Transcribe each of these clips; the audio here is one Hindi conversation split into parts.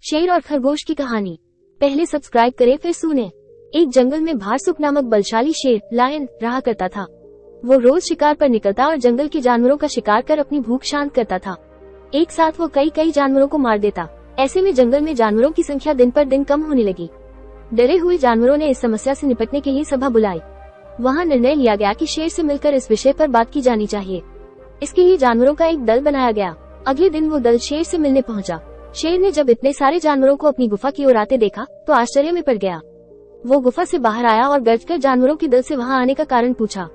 शेर और खरगोश की कहानी। पहले सब्सक्राइब करें फिर सुने। एक जंगल में भारसुक नामक बलशाली शेर लायन रहा करता था। वो रोज शिकार पर निकलता और जंगल के जानवरों का शिकार कर अपनी भूख शांत करता था। एक साथ वो कई जानवरों को मार देता। ऐसे में जंगल में जानवरों की संख्या दिन पर दिन कम होने लगी। डरे हुए जानवरों ने इस समस्या से निपटने के लिए सभा बुलाई। वहाँ निर्णय लिया गया कि शेर से मिलकर इस विषय पर बात की जानी चाहिए। इसके लिए जानवरों का एक दल बनाया गया। अगले दिन वो दल शेर से मिलने पहुंचा। शेर ने जब इतने सारे जानवरों को अपनी गुफा की ओर आते देखा तो आश्चर्य में पड़ गया। वो गुफा से बाहर आया और गर्जकर जानवरों के दल से वहाँ आने का कारण पूछा।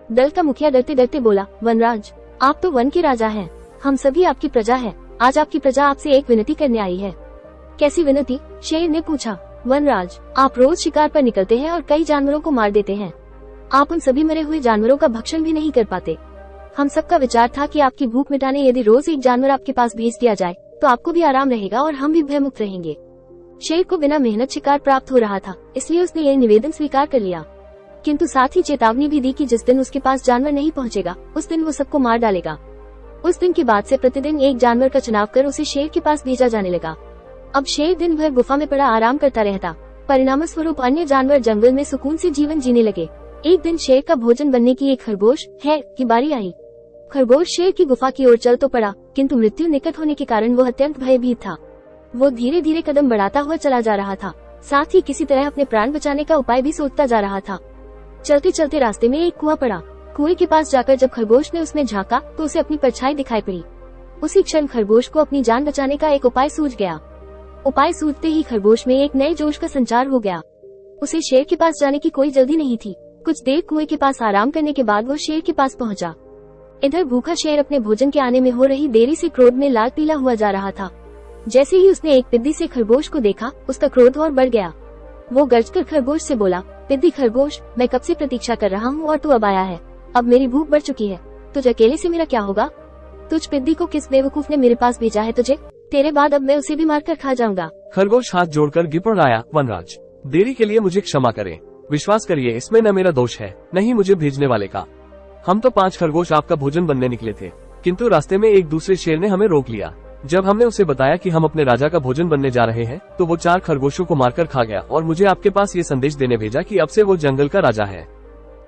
दल का मुखिया डरते डरते बोला, वनराज, आप तो वन के राजा हैं, हम सभी आपकी प्रजा हैं। आज आपकी प्रजा आपसे एक विनती करने आई है। कैसी विनती? शेर ने पूछा। वनराज, आप रोज शिकार पर निकलते हैं और कई जानवरों को मार देते हैं। आप उन सभी मरे हुए जानवरों का भक्षण भी नहीं कर पाते। हम सबका विचार था कि आपकी भूख मिटाने यदि रोज एक जानवर आपके पास भेज दिया जाए तो आपको भी आराम रहेगा और हम भी भयमुक्त रहेंगे। शेर को बिना मेहनत शिकार प्राप्त हो रहा था, इसलिए उसने यह निवेदन स्वीकार कर लिया, किंतु साथ ही चेतावनी भी दी कि जिस दिन उसके पास जानवर नहीं पहुंचेगा उस दिन वो सबको मार डालेगा। उस दिन के बाद से प्रतिदिन एक जानवर का चुनाव कर उसे शेर के पास भेजा जाने लगा। अब शेर दिन भर गुफा में पड़ा आराम करता रहता। परिणामस्वरूप अन्य जानवर जंगल में सुकून से जीवन जीने लगे। एक दिन शेर का भोजन बनने की एक खरगोश है की बारी आई। खरगोश शेर की गुफा की ओर चल तो पड़ा, किंतु मृत्यु निकट होने के कारण वो अत्यंत भयभीत था। वो धीरे धीरे कदम बढ़ाता हुआ चला जा रहा था, साथ ही किसी तरह अपने प्राण बचाने का उपाय भी सोचता जा रहा था। चलते चलते रास्ते में एक कुआं पड़ा। कुएं के पास जाकर जब खरगोश ने उसमें झांका तो उसे अपनी परछाई दिखाई पड़ी। उसी क्षण खरगोश को अपनी जान बचाने का एक उपाय सूझ गया। उपाय सूझते ही खरगोश में एक नए जोश का संचार हो गया। उसे शेर के पास जाने की कोई जल्दी नहीं थी। कुछ देर कुएं के पास आराम करने के बाद वो शेर के पास पहुंचा। इधर भूखा शेर अपने भोजन के आने में हो रही देरी से क्रोध में लाल पीला हुआ जा रहा था। जैसे ही उसने एक पिद्दी से खरगोश को देखा, उसका क्रोध और बढ़ गया। वो गर्जकर खरगोश से बोला, पिद्दी खरगोश, मैं कब से प्रतीक्षा कर रहा हूँ और तू अब आया है। अब मेरी भूख बढ़ चुकी है, तुझ अकेले से मेरा क्या होगा? तुझ पिद्दी को किस बेवकूफ ने मेरे पास भेजा है तुझे? तेरे बाद अब मैं उसे भी मारकर खा जाऊंगा। खरगोश हाथ जोड़कर गिपड़ आया, वनराज, देरी के लिए मुझे क्षमा करें। विश्वास करिए, इसमें न मेरा दोष है न ही मुझे भेजने वाले का। हम तो 5 खरगोश आपका भोजन बनने निकले थे, किंतु रास्ते में एक दूसरे शेर ने हमें रोक लिया। जब हमने उसे बताया कि हम अपने राजा का भोजन बनने जा रहे हैं तो वो 4 खरगोशों को मारकर खा गया और मुझे आपके पास ये संदेश देने भेजा कि अब से वो जंगल का राजा है।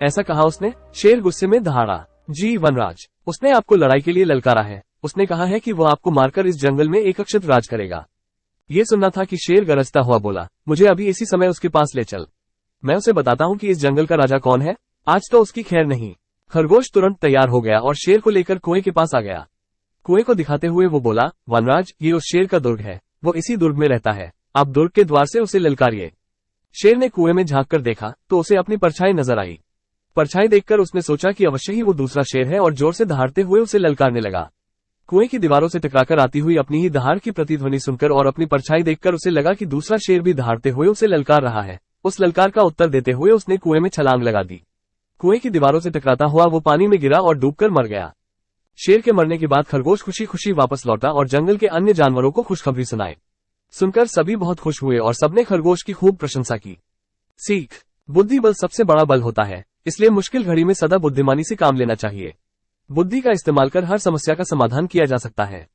ऐसा कहा उसने। शेर गुस्से में दहाड़ा, जी वनराज, उसने आपको लड़ाई के लिए ललकारा है। उसने कहा है कि वो आपको मारकर इस जंगल में एक अक्षत राज करेगा। ये सुनना था कि शेर गरजता हुआ बोला, मुझे अभी इसी समय उसके पास ले चल, मैं उसे बताता हूँ कि इस जंगल का राजा कौन है। आज तो उसकी खैर नहीं। खरगोश तुरंत तैयार हो गया और शेर को लेकर कुएं के पास आ गया। कुएं को दिखाते हुए वो बोला, वनराज, ये उस शेर का दुर्ग है, वो इसी दुर्ग में रहता है, आप दुर्ग के द्वार से उसे ललकारिए। शेर ने कुएं में झांक कर देखा तो उसे अपनी परछाई नजर आई। परछाई देखकर उसने सोचा कि अवश्य ही वो दूसरा शेर है और जोर से दहाड़ते हुए उसे ललकारने लगा। कुएं की दीवारों से टकराकर आती हुई अपनी ही दहाड़ की प्रतिध्वनि सुनकर और अपनी परछाई देखकर उसे लगा कि दूसरा शेर भी दहाड़ते हुए उसे ललकार रहा है। उस ललकार का उत्तर देते हुए उसने कुएं में छलांग लगा दी। कुएं की दीवारों से टकराता हुआ वो पानी में गिरा और डूबकर मर गया। शेर के मरने के बाद खरगोश खुशी खुशी वापस लौटा और जंगल के अन्य जानवरों को खुशखबरी सुनाई। सुनकर सभी बहुत खुश हुए और सबने खरगोश की खूब प्रशंसा की। सीख, बुद्धि बल सबसे बड़ा बल होता है, इसलिए मुश्किल घड़ी में सदा बुद्धिमानी से काम लेना चाहिए। बुद्धि का इस्तेमाल कर हर समस्या का समाधान किया जा सकता है।